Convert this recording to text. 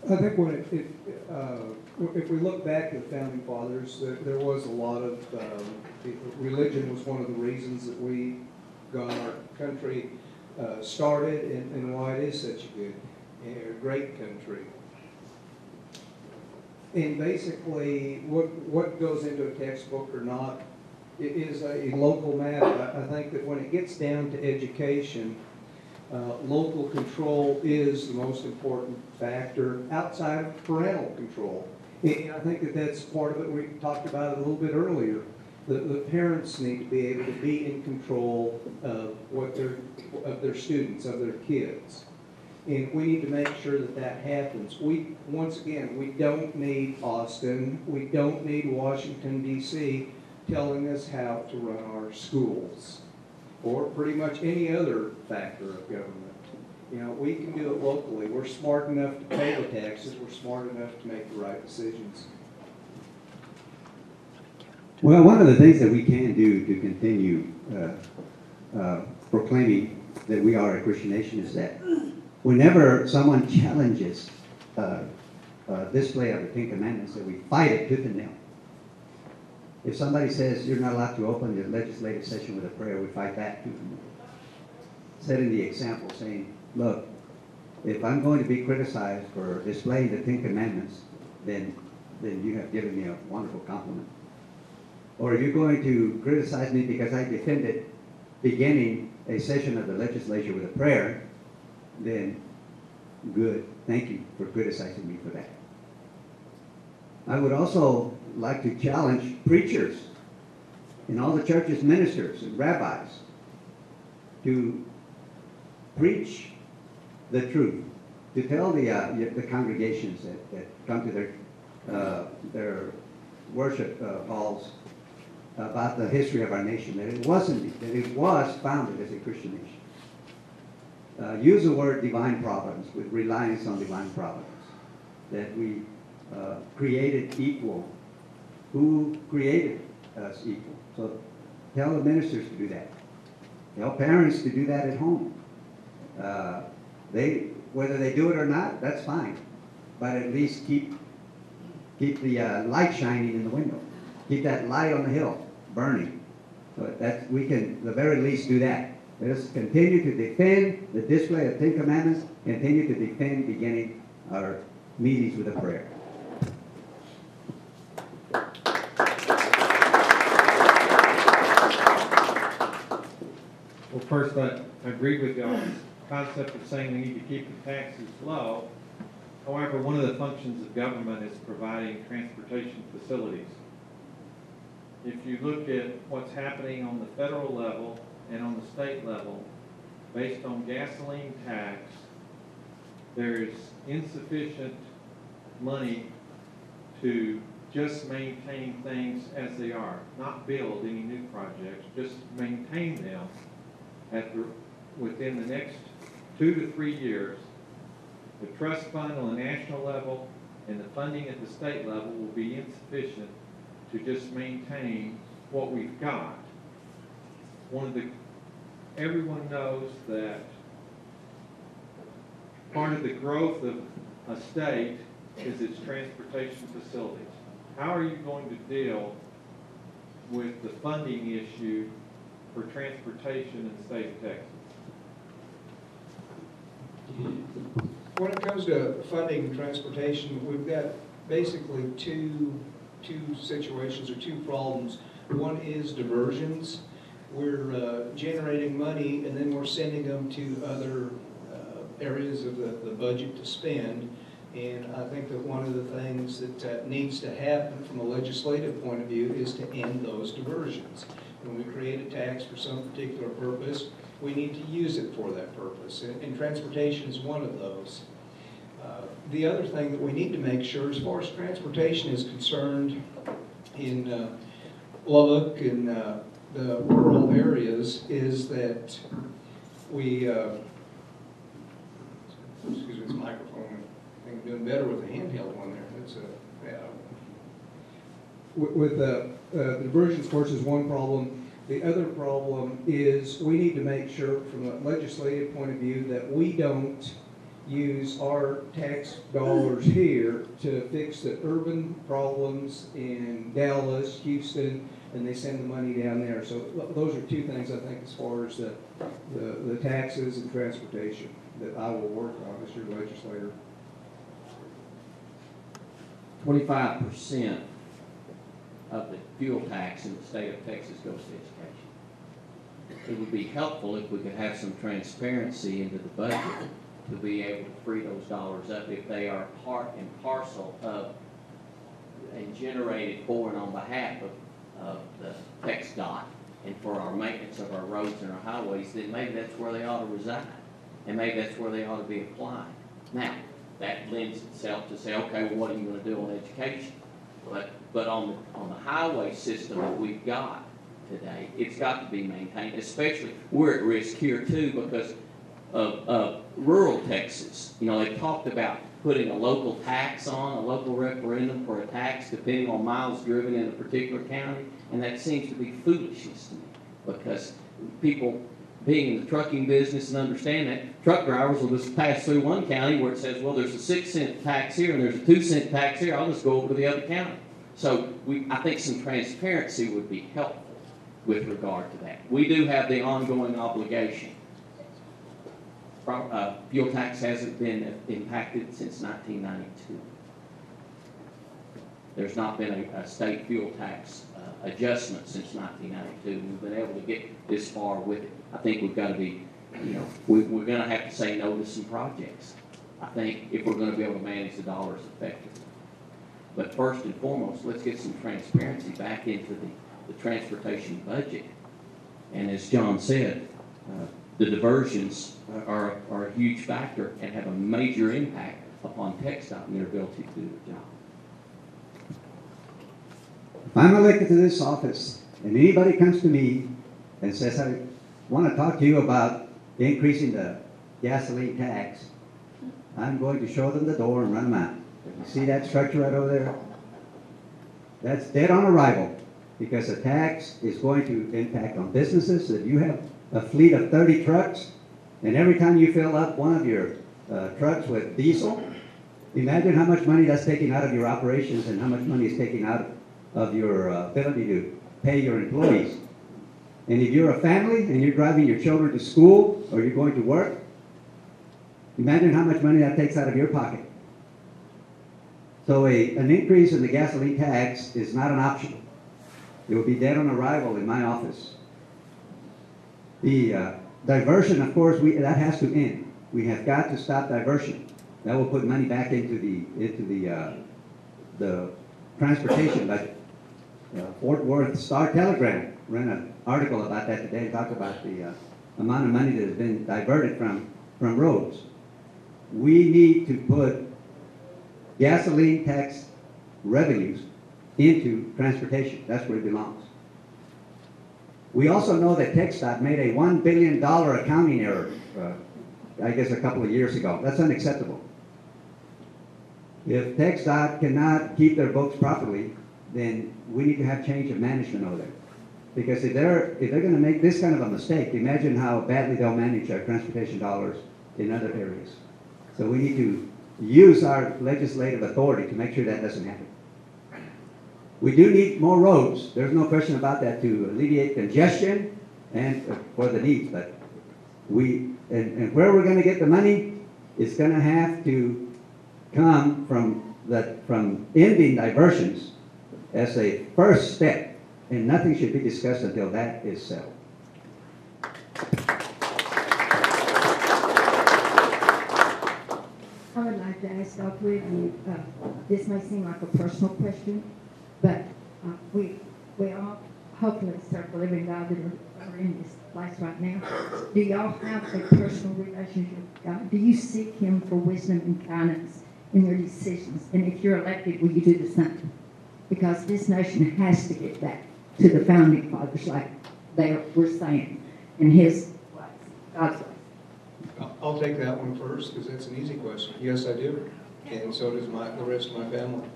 I think when if we look back at the Founding Fathers, there was a lot of, religion was one of the reasons that we got our country started and why it is such a good, a great country. And basically, what goes into a textbook or not is a local matter. I think that when it gets down to education, local control is the most important factor outside of parental control. And I think that that's part of it. We talked about it a little bit earlier. The parents need to be able to be in control of of their students, of their kids. And we need to make sure that that happens. Once again, we don't need Austin, we don't need Washington, D.C. telling us how to run our schools, or pretty much any other factor of government. You know, we can do it locally. We're smart enough to pay the taxes. We're smart enough to make the right decisions. Well, one of the things that we can do to continue proclaiming that we are a Christian nation is that whenever someone challenges display of the Ten Commandments, that we fight it tooth and nail. If somebody says you're not allowed to open your legislative session with a prayer, we fight that tooth and nail. Setting the example, saying, look, if I'm going to be criticized for displaying the Ten Commandments, then you have given me a wonderful compliment. Or if you're going to criticize me because I defended beginning a session of the legislature with a prayer, then good. Thank you for criticizing me for that. I would also like to challenge preachers and all the church's ministers and rabbis to preach the truth, to tell the congregations that come to their worship halls about the history of our nation, that it was founded as a Christian nation. Use the word divine providence with reliance on divine providence, that we created equal. Who created us equal? So tell the ministers to do that. Tell parents to do that at home. Whether they do it or not, that's fine. But at least keep the light shining in the window. Keep that light on the hill burning. So that we can, at the very least, do that. Let us continue to defend the display of Ten Commandments, continue to defend beginning our meetings with a prayer. Well, first, I agree with y'all's concept of saying we need to keep the taxes low. However, one of the functions of government is providing transportation facilities. If you look at what's happening on the federal level and on the state level, based on gasoline tax, there's insufficient money to just maintain things as they are, not build any new projects, just maintain them within the next 2 to 3 years. The trust fund on the national level and the funding at the state level will be insufficient to just maintain what we've got. Everyone knows that part of the growth of a state is its transportation facilities. How are you going to deal with the funding issue for transportation in the state of Texas? When it comes to funding transportation, we've got basically two situations or two problems. One is diversions. We're generating money and then we're sending them to other areas of the budget to spend. And I think that one of the things that needs to happen from a legislative point of view is to end those diversions. When we create a tax for some particular purpose, we need to use it for that purpose. And transportation is one of those. The other thing that we need to make sure, as far as transportation is concerned, in Lubbock and the rural areas, is that we, excuse me, this microphone, I think I'm doing better with the handheld one there. That's with the diversions, of course, is one problem. The other problem is we need to make sure, from a legislative point of view, that we don't use our tax dollars here to fix the urban problems in Dallas, Houston, and they send the money down there. So those are two things I think as far as the taxes and transportation that I will work on as your legislator. 25% of the fuel tax in the state of Texas goes to education. It would be helpful if we could have some transparency into the budget to be able to free those dollars up if they are part and parcel of and generated for and on behalf of the Tex dot and for our maintenance of our roads and our highways, then maybe that's where they ought to reside. And maybe that's where they ought to be applied. Now, that lends itself to say, okay, well, what are you going to do on education? But on the highway system that we've got today, it's got to be maintained, especially we're at risk here too because of rural Texas. You know, they talked about putting a local tax on, a local referendum for a tax depending on miles driven in a particular county, and that seems to be foolishness to me because people being in the trucking business and understand that, truck drivers will just pass through one county where it says, well, there's a 6-cent tax here and there's a 2-cent tax here, I'll just go over to the other county. So I think some transparency would be helpful with regard to that. We do have the ongoing obligation. Fuel tax hasn't been impacted since 1992. There's not been a state fuel tax adjustment since 1992. We've been able to get this far with it. I think we've got to be, you know, we're going to have to say no to some projects, I think, if we're going to be able to manage the dollars effectively. But first and foremost, let's get some transparency back into the transportation budget. And as John said, the diversions are a huge factor and have a major impact upon TxDOT and their ability to do their job. If I'm elected to this office and anybody comes to me and says, I want to talk to you about increasing the gasoline tax, I'm going to show them the door and run them out. You see that structure right over there? That's dead on arrival because the tax is going to impact on businesses. If you have a fleet of 30 trucks and every time you fill up one of your trucks with diesel, imagine how much money that's taking out of your operations and how much money is taking out of your ability to pay your employees. And if you're a family and you're driving your children to school or you're going to work, imagine how much money that takes out of your pocket. So an increase in the gasoline tax is not an option. It will be dead on arrival in my office. The diversion, of course, that has to end. We have got to stop diversion. That will put money back into the transportation budget. Fort Worth Star-Telegram ran an article about that today and talked about the amount of money that has been diverted from roads. We need to put gasoline tax revenues into transportation. That's where it belongs. We also know that TxDOT made a $1 billion accounting error, I guess a couple of years ago. That's unacceptable. If TxDOT cannot keep their books properly, then we need to have change of management over there. Because if they're going to make this kind of a mistake, imagine how badly they'll manage our transportation dollars in other areas. So we need to use our legislative authority to make sure that doesn't happen. We do need more roads. There's no question about that to alleviate congestion and for the needs. But and where we're going to get the money is going to have to come from ending diversions as a first step, and nothing should be discussed until that is settled. I would like to ask all three of you, this may seem like a personal question, but we all hopefully serve the living God that are in this place right now. Do y'all have a personal relationship with God? Do you seek Him for wisdom and guidance in your decisions? And if you're elected, will you do the same? Because this nation has to get back to the founding fathers, like they were saying, in His ways, God's ways. I'll take that one first because that's an easy question. Yes, I do, and so does the rest of my family.